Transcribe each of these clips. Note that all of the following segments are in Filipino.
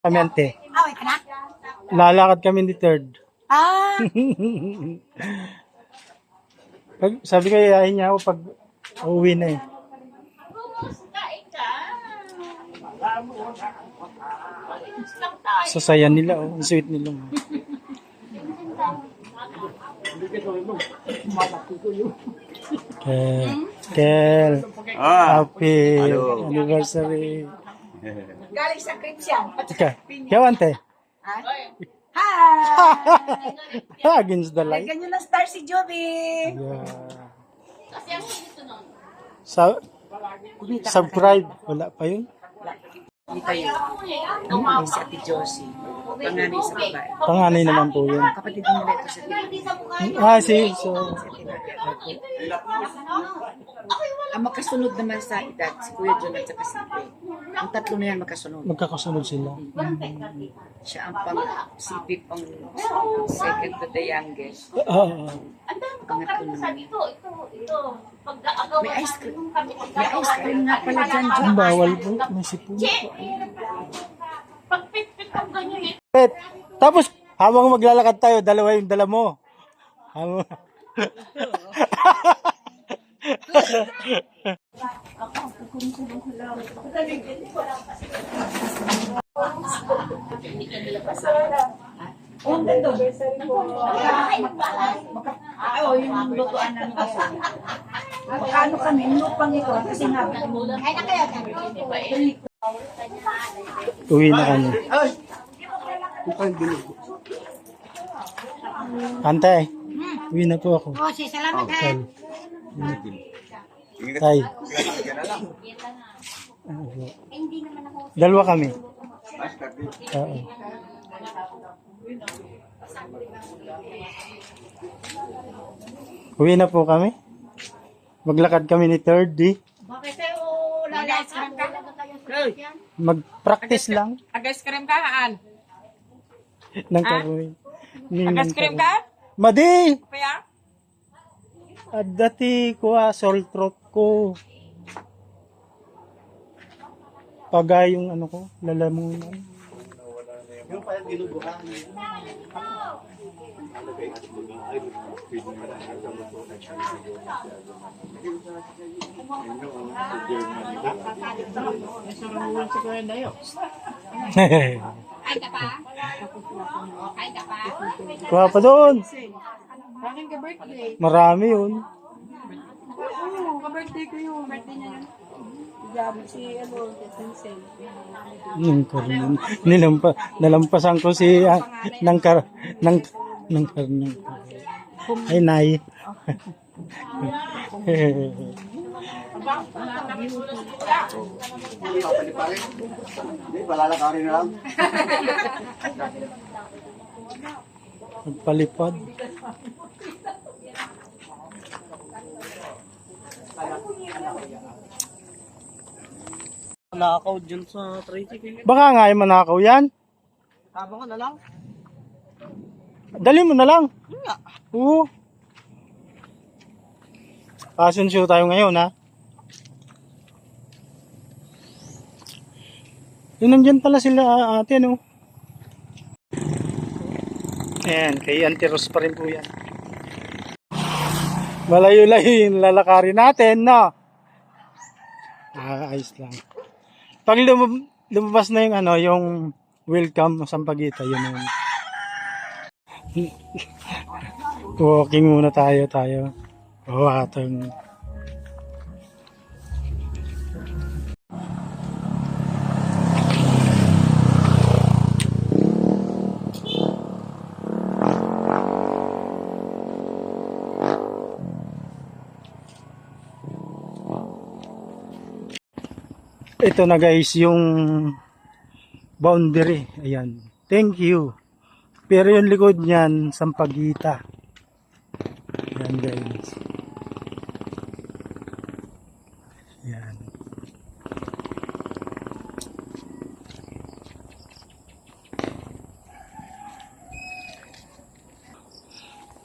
Kami ante. Away ka na? Lalakad kami ni third. Ah, Sabi ko, yayain niya ako pag uuwi na eh. Sasayan nila, oh. Ang sweet nila. Oh. Kel, happy anniversary. galing sa Christian. Ika, ante. Hi! Against the light. Ganyan na star si Joby. Yeah. Subscribe. Wala pa yun. Hindi kayo. Ang si Ate Josie. Panganay sa babae. Panganay naman po yun. Kapatid nila ito sa So, ang makasunod naman sa edad, si Kuya John at saka si Ipe. Ang tatlo na yan makasunod. magkakasunod sila. Siya ang si Ipe pang second to the youngest. Pangatlo naman. May ice cream. May ice cream nga pala dyan, John. Ang bawal po. May sipon. Pet, tapos habang maglalakad tayo, dalawa yung dala mo. Yung lutuan namin kasi. Magkano kami? Lupang ito. Kasi nga. Kaya na kaya. Uwi na kami. Ante, uwi na po ako. Oh, salamat ha. Tay. Dalawa kami. Oo. Uwi na po kami. Maglakad kami ni third D. Bakit kayo lalayas ka? Mag-practice lang Agas krem ka, Haan? ng karoy. Agas krem ka? Madi! Kaya? At dati ko sore throat ko. Pagay yung ano ko, lalamunan. Yung parang ginubuhan. Ay ka pa? Ay ka pa? Kuha pa doon. Bakit ka birthday? Marami yun. Oo, ka-birthday ko yung birthday niya yun. Gabi si, Sensei. Nalampasan ko si ng ay nay. Hindi, palalakarin na lang. Nagpalipad. Nakaw dyan sa tricycle. Baka nga ay manakaw yan. Habang ko na lang. Dali mo na lang. Nga. Oo. Fashion show tayo ngayon ha. Yun nandyan pala sila ate ano. Ayan, kay Auntie Rose pa rin po yan. Malayo-layo yung lalakarin natin, no? Ayos lang. Pag lumabas na yung ano, yung welcome Sampaguita, yun yun. Walking muna tayo. Atong. Ito na guys yung boundary. Ayan. Thank you. Pero yung likod niyan Sampaguita. Ayan guys. Ayan.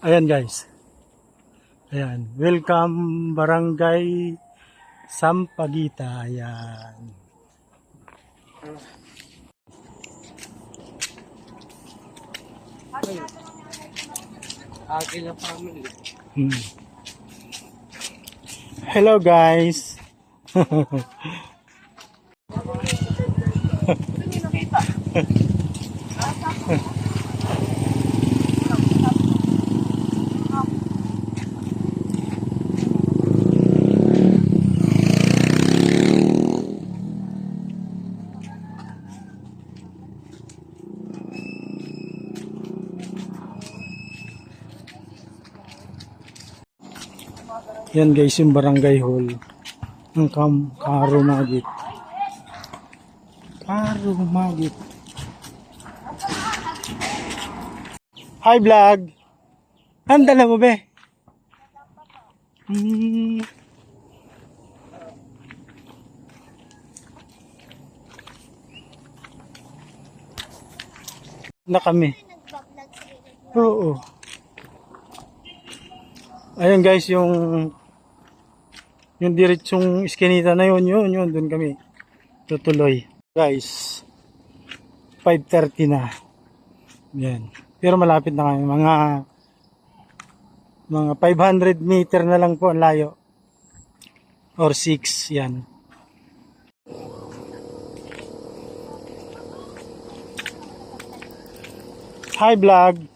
Ayan guys. Ayan. Welcome Barangay Sampaguita. Ayan. Akin na family. Hmm. Hello guys. Yan guys yung barangay hall ng Karumagit. Karumagit. Hi vlog. Andala mo be? Na kami. Oo. Ayun guys yung diretsong iskinita na yun, doon kami tutuloy. Guys, 5:30 na. Yan. Pero malapit na kami, mga 500 meter na lang po ang layo. Or 6, yan. Hi vlog.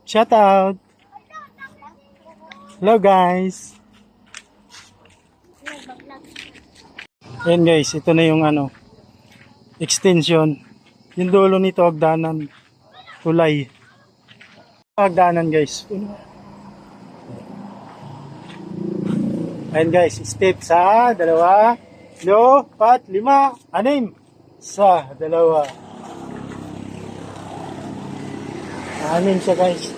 Shout out. Hello guys. Ayan guys, ito na yung extension. Yung dulo nito, hagdanan. Tulay. Hagdanan guys. Ayan guys, step sa 2, 3, 4, 5, 6. Sa 2. 6 siya guys.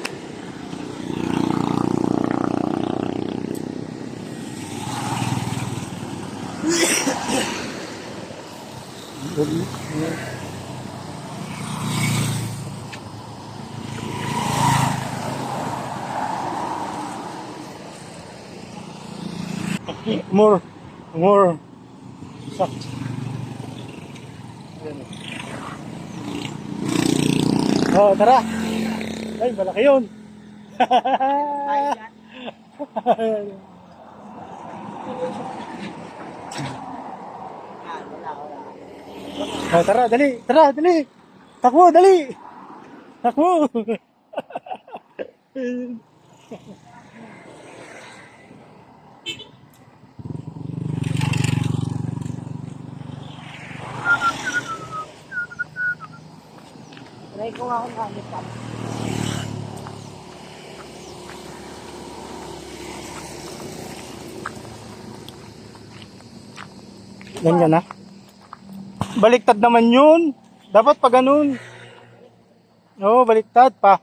More sucks. Oh, tara. Ay, malaki yun. Oh, tara, dali. Takbo, dali. Takbo. Try ko nga kung gamit ka. Yan ka na. Baliktad naman yun. Dapat pa ganun. Oo, baliktad pa.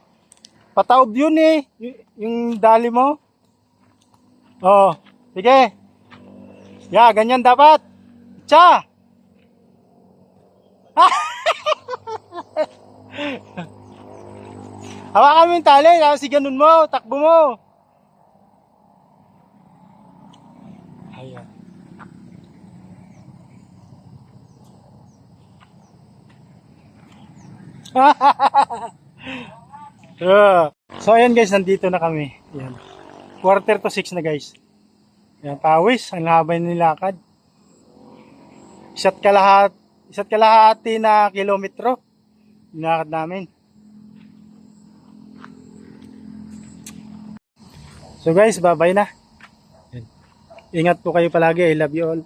Pataob yun eh. Yung dali mo. Oo. Sige. Ya, ganyan dapat. Cha! Hawakan mo yung tali. Tapos ganun mo. Takbo mo. Ayan. So ayan guys, nandito na kami. Ayan. 5:45 na guys. Ayan, pawis, ang haba ng nilakad. Isa't kalahati na kilometro nilakad namin. So guys, bye-bye na. Ayan. Ingat po kayo palagi. I love you all.